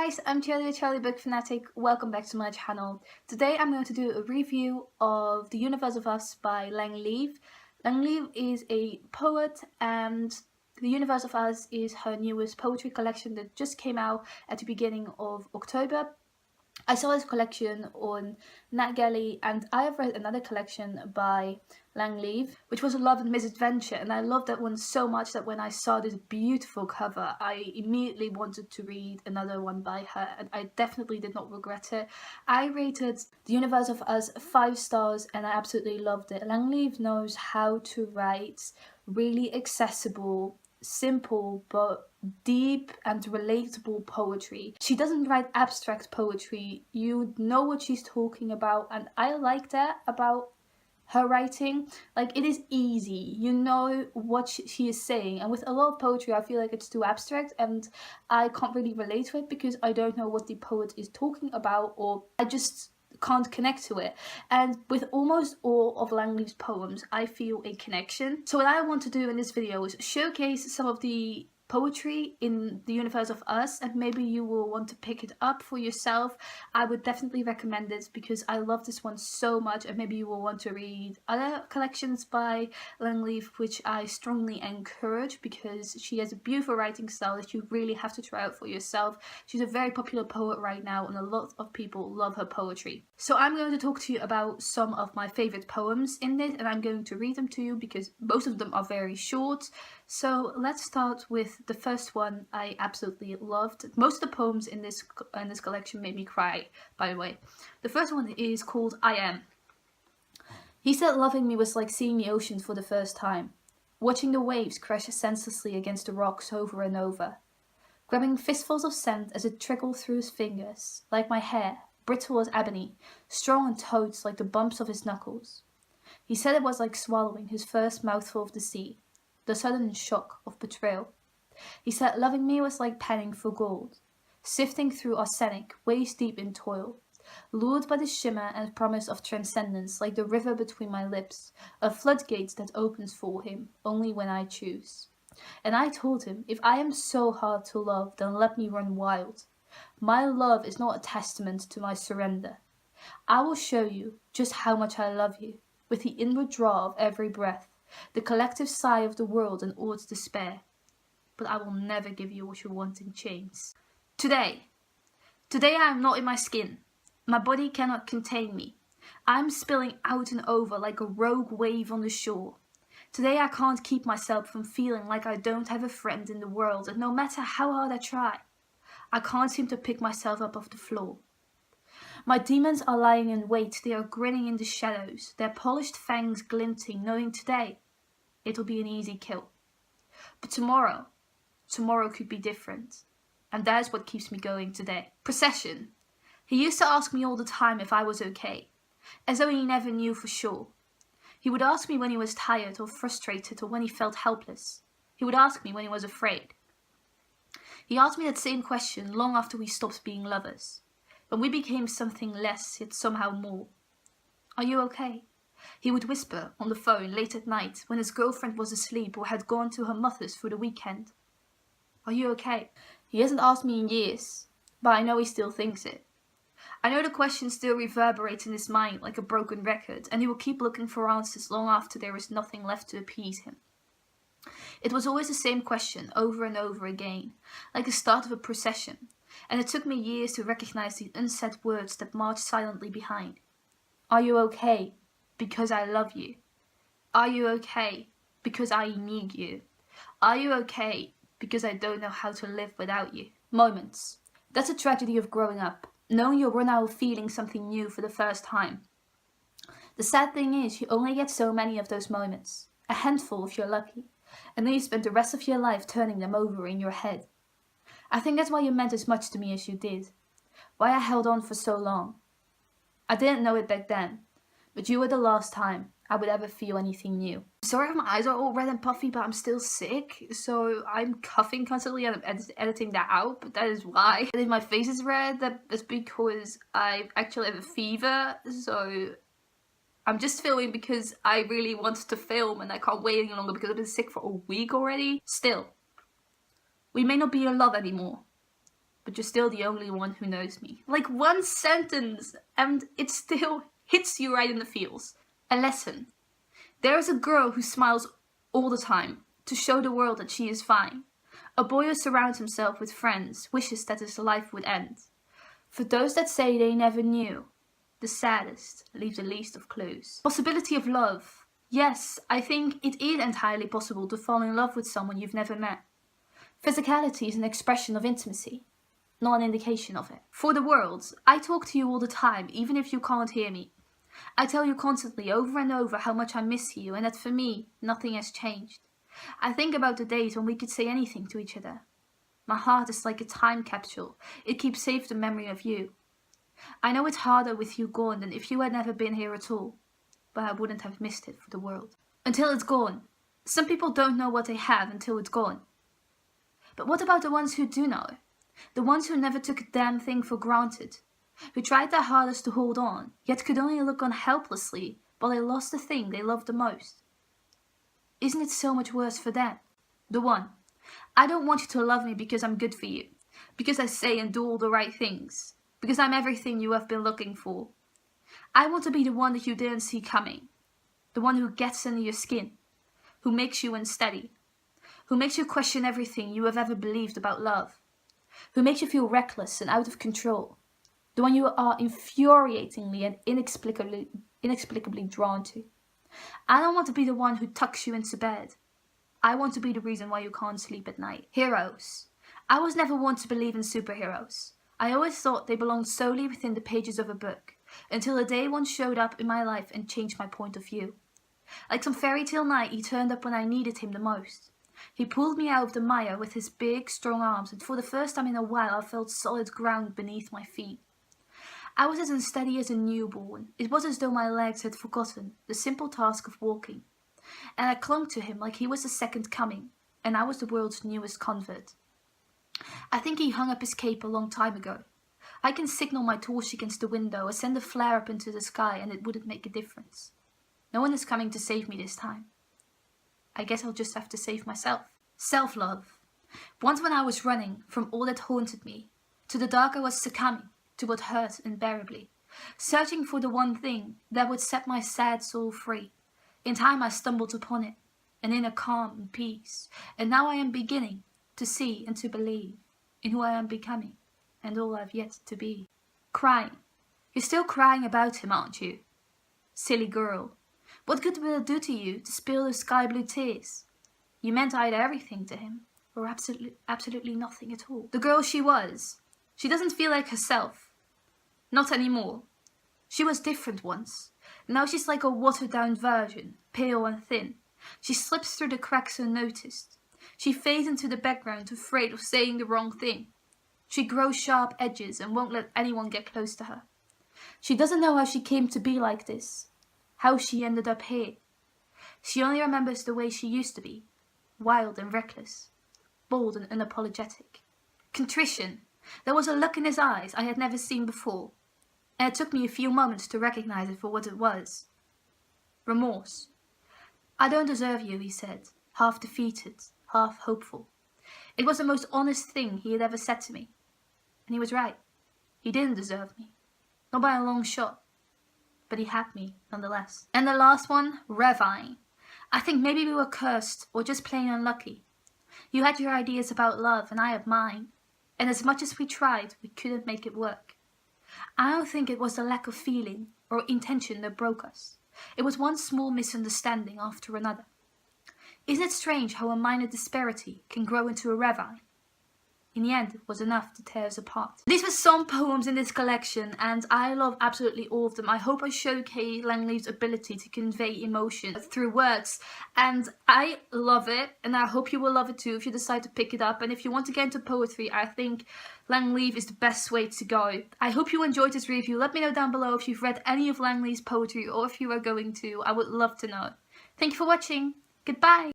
guys, I'm Charlie Book Fanatic. Welcome back to my channel. Today I'm going to do a review of The Universe of Us by Leav. Leav is a poet and The Universe of Us is her newest poetry collection that just came out at the beginning of October. I saw this collection on NetGalley, and I have read another collection by Leav, which was A Love and Misadventure, and I loved that one so much that when I saw this beautiful cover, I immediately wanted to read another one by her, and I definitely did not regret it. I rated The Universe of Us 5 stars, and I absolutely loved it. Leav knows how to write really accessible, simple but deep and relatable poetry. She doesn't write abstract poetry. You know what she's talking about, and I like that about her writing. Like, it is easy, you know what she is saying. And with a lot of poetry I feel like it's too abstract and I can't really relate to it because I don't know what the poet is talking about, or I just can't connect to it. And with almost all of Leav's poems I feel a connection. So what I want to do in this video is showcase some of the poetry in The Universe of Us, and maybe you will want to pick it up for yourself. I would definitely recommend it because I love this one so much, and maybe you will want to read other collections by Leav, which I strongly encourage because she has a beautiful writing style that you really have to try out for yourself. She's a very popular poet right now and a lot of people love her poetry. So I'm going to talk to you about some of my favorite poems in this, and I'm going to read them to you because most of them are very short. So let's start with the first one I absolutely loved. Most of the poems in this collection made me cry, by the way. The first one is called I Am. He said loving me was like seeing the ocean for the first time, watching the waves crash senselessly against the rocks over and over, grabbing fistfuls of sand as it trickled through his fingers, like my hair, brittle as ebony, strong and toads like the bumps of his knuckles. He said it was like swallowing his first mouthful of the sea, the sudden shock of betrayal. He said loving me was like panning for gold, sifting through arsenic waist deep in toil, lured by the shimmer and promise of transcendence like the river between my lips, a floodgate that opens for him only when I choose. And I told him, if I am so hard to love, then let me run wild. My love is not a testament to my surrender. I will show you just how much I love you, with the inward draw of every breath, the collective sigh of the world and all its despair. But I will never give you what you want in chains. Today I am not in my skin. My body cannot contain me. I am spilling out and over like a rogue wave on the shore. Today I can't keep myself from feeling like I don't have a friend in the world, and no matter how hard I try, I can't seem to pick myself up off the floor. My demons are lying in wait, they are grinning in the shadows, their polished fangs glinting, knowing today it'll be an easy kill. But tomorrow could be different, and that is what keeps me going today. Procession. He used to ask me all the time if I was okay, as though he never knew for sure. He would ask me when he was tired or frustrated or when he felt helpless. He would ask me when he was afraid. He asked me that same question long after we stopped being lovers, when we became something less yet somehow more. Are you okay? He would whisper on the phone late at night when his girlfriend was asleep or had gone to her mother's for the weekend. Are you okay? He hasn't asked me in years, but I know he still thinks it. I know the question still reverberates in his mind like a broken record, and he will keep looking for answers long after there is nothing left to appease him. It was always the same question over and over again, like the start of a procession, and it took me years to recognize the unsaid words that marched silently behind. Are you okay? Because I love you. Are you okay? Because I need you. Are you okay? Because I don't know how to live without you. Moments. That's a tragedy of growing up, knowing you'll run out of feeling something new for the first time. The sad thing is, you only get so many of those moments, a handful if you're lucky, and then you spend the rest of your life turning them over in your head. I think that's why you meant as much to me as you did, why I held on for so long. I didn't know it back then, but you were the last time I would ever feel anything new. Sorry if my eyes are all red and puffy, but I'm still sick, so I'm coughing constantly and I'm editing that out, but that is why. And if my face is red, that's because I actually have a fever, so I'm just filming because I really want to film and I can't wait any longer because I've been sick for a week already. Still, we may not be in love anymore, but you're still the only one who knows me. Like one sentence, and it still hits you right in the feels. A lesson. There is a girl who smiles all the time to show the world that she is fine. A boy who surrounds himself with friends, wishes that his life would end. For those that say they never knew, the saddest leave the least of clues. Possibility of love. Yes, I think it is entirely possible to fall in love with someone you've never met. Physicality is an expression of intimacy, not an indication of it. For the world, I talk to you all the time, even if you can't hear me. I tell you constantly, over and over, how much I miss you, and that for me, nothing has changed. I think about the days when we could say anything to each other. My heart is like a time capsule. It keeps safe the memory of you. I know it's harder with you gone than if you had never been here at all, but I wouldn't have missed it for the world. Until it's gone. Some people don't know what they have until it's gone. But what about the ones who do know? The ones who never took a damn thing for granted, who tried their hardest to hold on, yet could only look on helplessly while they lost the thing they loved the most. Isn't it so much worse for them? The one. I don't want you to love me because I'm good for you, because I say and do all the right things, because I'm everything you have been looking for. I want to be the one that you didn't see coming, the one who gets under your skin, who makes you unsteady, who makes you question everything you have ever believed about love, who makes you feel reckless and out of control, the one you are infuriatingly and inexplicably drawn to. I don't want to be the one who tucks you into bed. I want to be the reason why you can't sleep at night. Heroes. I was never one to believe in superheroes. I always thought they belonged solely within the pages of a book, until a day one showed up in my life and changed my point of view. Like some fairy tale knight, he turned up when I needed him the most. He pulled me out of the mire with his big, strong arms, and for the first time in a while I felt solid ground beneath my feet. I was as unsteady as a newborn. It was as though my legs had forgotten the simple task of walking. And I clung to him like he was the second coming, and I was the world's newest convert. I think he hung up his cape a long time ago. I can signal my torch against the window or send a flare up into the sky and it wouldn't make a difference. No one is coming to save me this time. I guess I'll just have to save myself. Self-love. Once when I was running from all that haunted me, to the dark I was succumbing to what hurt unbearably, searching for the one thing that would set my sad soul free. In time I stumbled upon it, an inner calm and peace, and now I am beginning to see and to believe in who I am becoming and all I've yet to be. Crying. You're still crying about him, aren't you? Silly girl. What good will it do to you to spill those sky blue tears? You meant either everything to him or absolutely nothing at all. The girl she was. She doesn't feel like herself. Not anymore. She was different once. Now she's like a watered-down version, pale and thin. She slips through the cracks unnoticed. She fades into the background, afraid of saying the wrong thing. She grows sharp edges and won't let anyone get close to her. She doesn't know how she came to be like this, how she ended up here. She only remembers the way she used to be, wild and reckless, bold and unapologetic. Contrition. There was a look in his eyes I had never seen before, and it took me a few moments to recognize it for what it was. Remorse. I don't deserve you, he said, half defeated, half hopeful. It was the most honest thing he had ever said to me. And he was right. He didn't deserve me. Not by a long shot. But he had me, nonetheless. And the last one, Ravine. I think maybe we were cursed, or just plain unlucky. You had your ideas about love, and I had mine. And as much as we tried, we couldn't make it work. I don't think it was the lack of feeling or intention that broke us. It was one small misunderstanding after another. Isn't it strange how a minor disparity can grow into a ravine? In the end, it was enough to tear us apart. These were some poems in this collection, and I love absolutely all of them. I hope I showcase Leav's ability to convey emotion through words, and I love it, and I hope you will love it too if you decide to pick it up. And if you want to get into poetry, I think Leav is the best way to go. I hope you enjoyed this review. Let me know down below if you've read any of Leav's poetry or if you are going to. I would love to know. Thank you for watching. Goodbye.